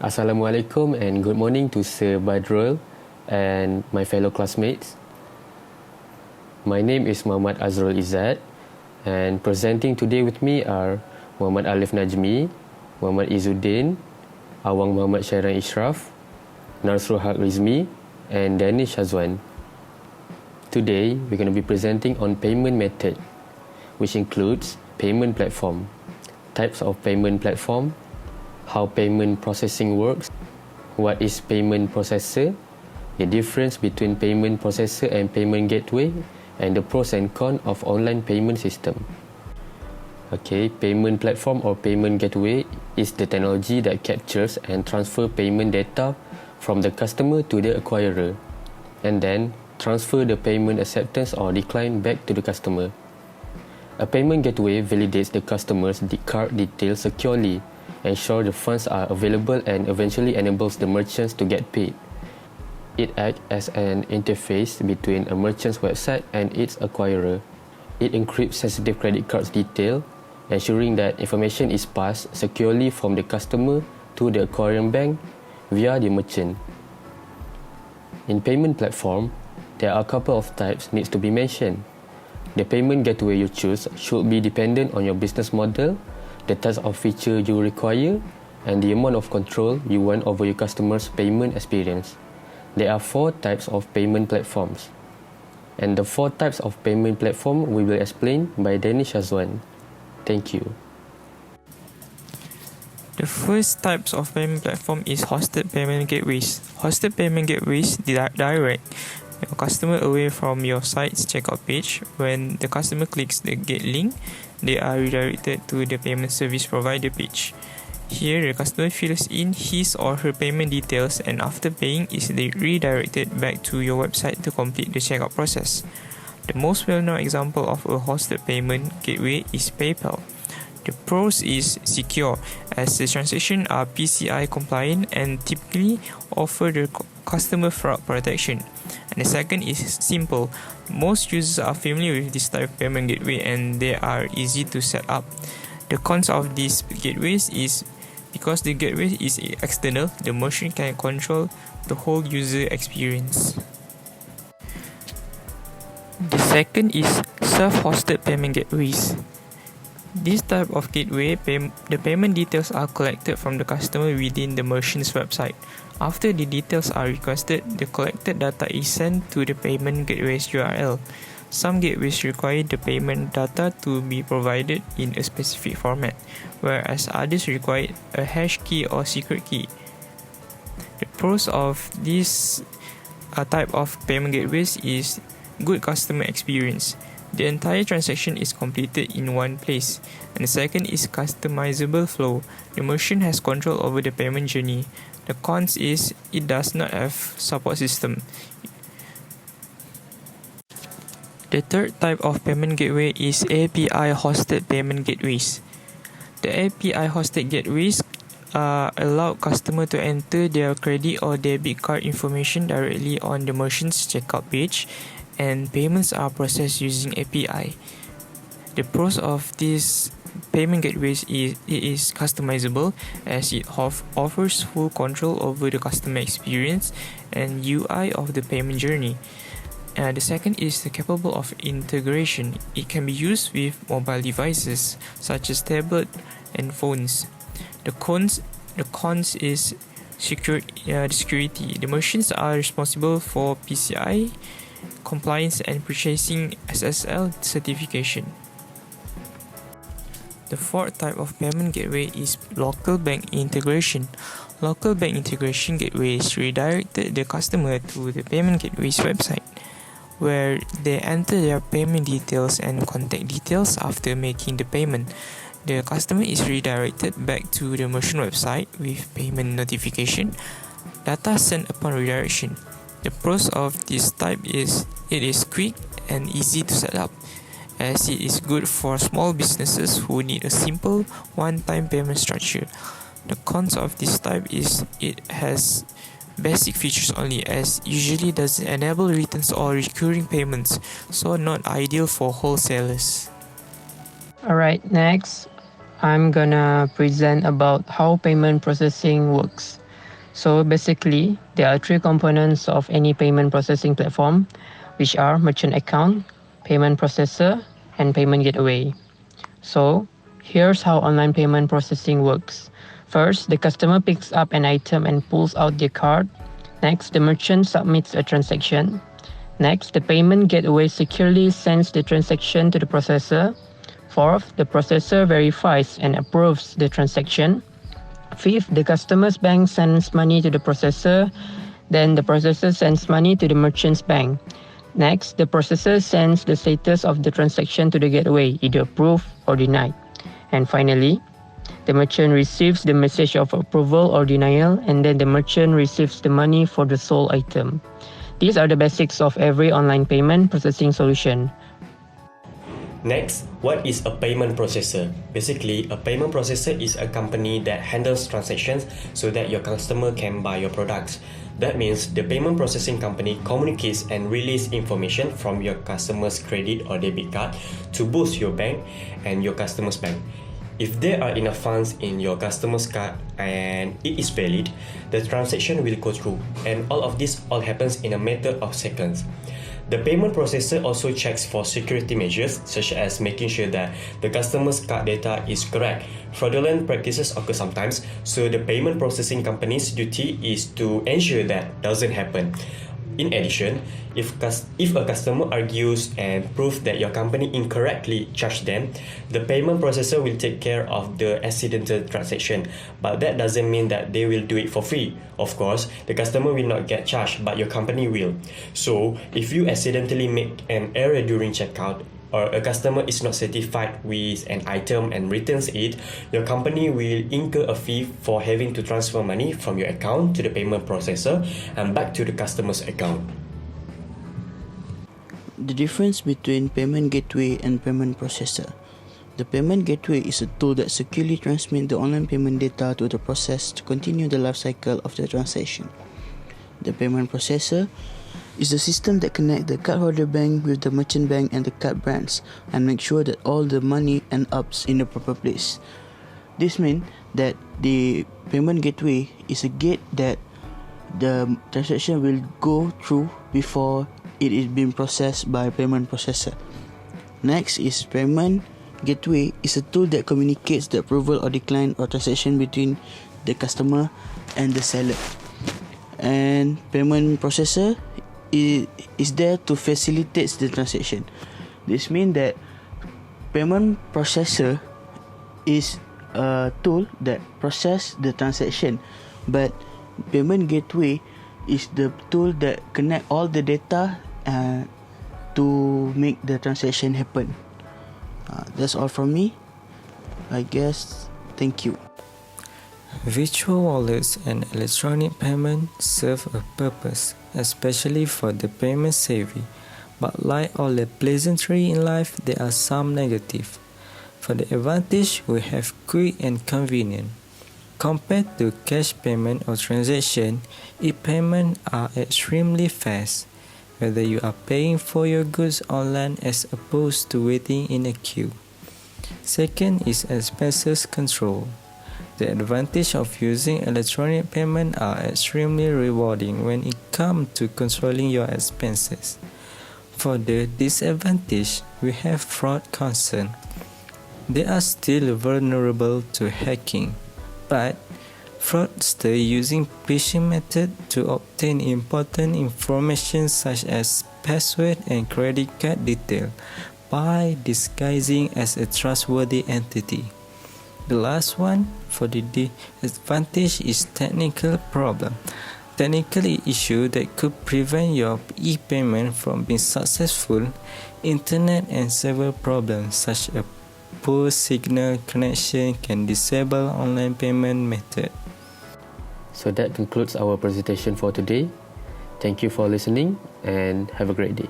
Assalamualaikum and good morning to Sir Badrul and my fellow classmates. My name is Muhammad Azrul Izzat, and presenting today with me are Muhammad Alif Najmi, Muhammad Izzuddin, Awang Muhammad Syairan Ishraf, Narsul Haq Rizmi, and Danish Shazwan. Today, we're going to be presenting on payment method, which includes payment platform, types of payment platform, how payment processing works, what is payment processor, the difference between payment processor and payment gateway, and the pros and cons of online payment system. Okay, payment platform or payment gateway is the technology that captures and transfer payment data from the customer to the acquirer, and then transfer the payment acceptance or decline back to the customer. A payment gateway validates the customer's card details securely, ensure the funds are available, and eventually enables the merchants to get paid. It acts as an interface between a merchant's website and its acquirer. It encrypts sensitive credit cards detail, ensuring that information is passed securely from the customer to the acquiring bank via the merchant. In payment platform, there are a couple of types needs to be mentioned. The payment gateway you choose should be dependent on your business model, the types of feature you require, and the amount of control you want over your customer's payment experience. There are 4 types of payment platforms, and the 4 types of payment platform we will explain by Danish Shazwan. Thank you. The first types of payment platform is hosted payment gateways. Hosted payment gateways direct your customer away from your site's checkout page. When the customer clicks the gate link, they are redirected to the payment service provider page. Here, the customer fills in his or her payment details, and after paying is redirected back to your website to complete the checkout process. The most well-known example of a hosted payment gateway is PayPal. The pros is secure, as the transactions are PCI compliant and typically offer the customer fraud protection. And the second is simple. Most users are familiar with this type of payment gateway and they are easy to set up. The cons of these gateways is because the gateway is external, the merchant can control the whole user experience. The second is self-hosted payment gateways. This type of gateway, the payment details are collected from the customer within the merchant's website. After the details are requested, the collected data is sent to the payment gateway's URL. Some gateways require the payment data to be provided in a specific format, whereas others require a hash key or secret key. The pros of this type of payment gateways is good customer experience. The entire transaction is completed in one place. And the second is customizable flow. The merchant has control over the payment journey. The cons is it does not have support system. The third type of payment gateway is API hosted payment gateways. The API hosted gateways allow customer to enter their credit or debit card information directly on the merchant's checkout page, and payments are processed using API. The pros of these payment gateways is it is customizable, as it offers full control over the customer experience and UI of the payment journey. The second is capable of integration. It can be used with mobile devices such as tablet and phones. The cons is security. The merchants are responsible for PCI compliance and purchasing SSL certification. The fourth type of payment gateway is local bank integration. Local bank integration gateways redirected the customer to the payment gateway's website, where they enter their payment details and contact details after making the payment. The customer is redirected back to the merchant website with payment notification, data sent upon redirection. The pros of this type is it is quick and easy to set up, as it is good for small businesses who need a simple one-time payment structure. The cons of this type is it has basic features only, as usually doesn't enable returns or recurring payments, so not ideal for wholesalers. Alright, next I'm gonna present about how payment processing works. So basically, there are three components of any payment processing platform, which are merchant account, payment processor, and payment gateway. So here's how online payment processing works. First, the customer picks up an item and pulls out their card. Next, the merchant submits a transaction. Next, the payment gateway securely sends the transaction to the processor. Fourth, the processor verifies and approves the transaction. Fifth, the customer's bank sends money to the processor. Then the processor sends money to the merchant's bank. Next, the processor sends the status of the transaction to the gateway, either approved or denied. And finally, the merchant receives the message of approval or denial, and then the merchant receives the money for the sold item. These are the basics of every online payment processing solution. Next, what is a payment processor? Basically, a payment processor is a company that handles transactions so that your customer can buy your products. That means the payment processing company communicates and releases information from your customer's credit or debit card to boost your bank and your customer's bank. If there are enough funds in your customer's card and it is valid, the transaction will go through, and all of this happens in a matter of seconds. The payment processor also checks for security measures such as making sure that the customer's card data is correct. Fraudulent practices occur sometimes, so the payment processing company's duty is to ensure that doesn't happen. In addition, if a customer argues and proves that your company incorrectly charged them, the payment processor will take care of the accidental transaction. But that doesn't mean that they will do it for free. Of course, the customer will not get charged, but your company will. So, if you accidentally make an error during checkout, or a customer is not satisfied with an item and returns it, your company will incur a fee for having to transfer money from your account to the payment processor and back to the customer's account. The difference between payment gateway and payment processor. The payment gateway is a tool that securely transmits the online payment data to the process to continue the life cycle of the transaction. The payment processor is the system that connects the cardholder bank with the merchant bank and the card brands and make sure that all the money ends up in the proper place. This means that the payment gateway is a gate that the transaction will go through before it is being processed by a payment processor. Next is payment gateway is a tool that communicates the approval or decline of transaction between the customer and the seller. And payment processor is there to facilitate the transaction. This means that payment processor is a tool that process the transaction, but payment gateway is the tool that connect all the data to make the transaction happen. That's all from me, I guess. Thank you. Virtual wallets and electronic payment serve a purpose, especially for the payment savvy. But like all the pleasantry in life, there are some negative. For the advantage, we have quick and convenient. Compared to cash payment or transaction, e-payments are extremely fast, whether you are paying for your goods online as opposed to waiting in a queue. Second is expenses control. The advantage of using electronic payment are extremely rewarding when it comes to controlling your expenses. For the disadvantage, we have fraud concern. They are still vulnerable to hacking, but fraudsters using phishing methods to obtain important information such as password and credit card detail by disguising as a trustworthy entity. The last one for the disadvantage is technical problem. Technical issue that could prevent your e-payment from being successful, internet and server problems such as poor signal connection can disable online payment method. So that concludes our presentation for today. Thank you for listening and have a great day.